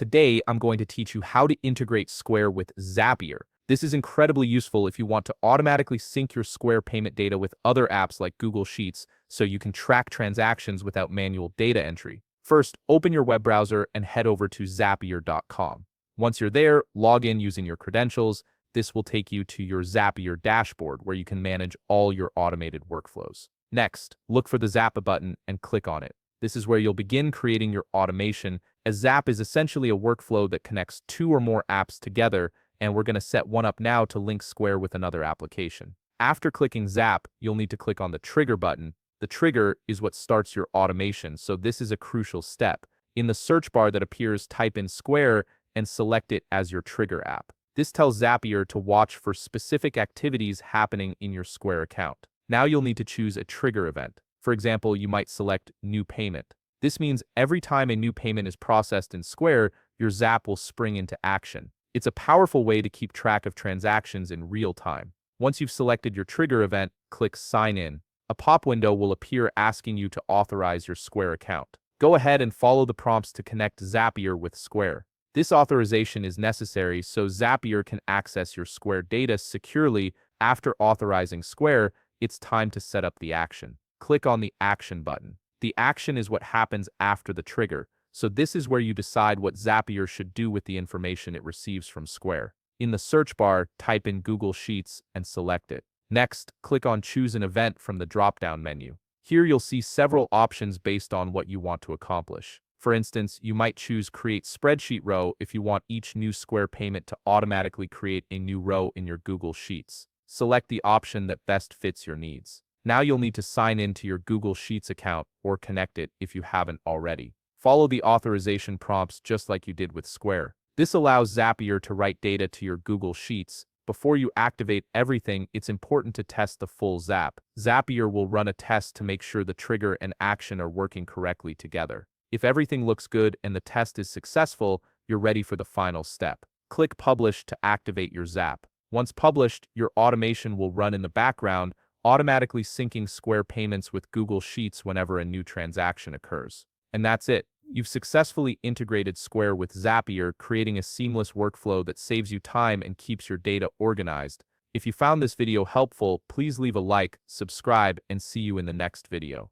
Today, I'm going to teach you how to integrate Square with Zapier. This is incredibly useful if you want to automatically sync your Square payment data with other apps like Google Sheets so you can track transactions without manual data entry. First, open your web browser and head over to Zapier.com. Once you're there, log in using your credentials. This will take you to your Zapier dashboard where you can manage all your automated workflows. Next, look for the Zap button and click on it. This is where you'll begin creating your automation, as Zap is essentially a workflow that connects two or more apps together, and we're going to set one up now to link Square with another application. After clicking Zap, you'll need to click on the trigger button. The trigger is what starts your automation, so this is a crucial step. In the search bar that appears, type in Square and select it as your trigger app. This tells Zapier to watch for specific activities happening in your Square account. Now you'll need to choose a trigger event. For example, you might select New Payment. This means every time a new payment is processed in Square, your Zap will spring into action. It's a powerful way to keep track of transactions in real time. Once you've selected your trigger event, click Sign In. A pop window will appear asking you to authorize your Square account. Go ahead and follow the prompts to connect Zapier with Square. This authorization is necessary so Zapier can access your Square data securely. After authorizing Square, it's time to set up the action. Click on the Action button. The action is what happens after the trigger, so this is where you decide what Zapier should do with the information it receives from Square. In the search bar, type in Google Sheets and select it. Next, click on Choose an Event from the drop-down menu. Here you'll see several options based on what you want to accomplish. For instance, you might choose Create Spreadsheet Row if you want each new Square payment to automatically create a new row in your Google Sheets. Select the option that best fits your needs. Now you'll need to sign in to your Google Sheets account or connect it if you haven't already. Follow the authorization prompts just like you did with Square. This allows Zapier to write data to your Google Sheets. Before you activate everything, it's important to test the full Zap. Zapier will run a test to make sure the trigger and action are working correctly together. If everything looks good and the test is successful, you're ready for the final step. Click Publish to activate your Zap. Once published, your automation will run in the background, automatically syncing Square payments with Google Sheets whenever a new transaction occurs. And that's it. You've successfully integrated Square with Zapier, creating a seamless workflow that saves you time and keeps your data organized. If you found this video helpful, please leave a like, subscribe, and see you in the next video.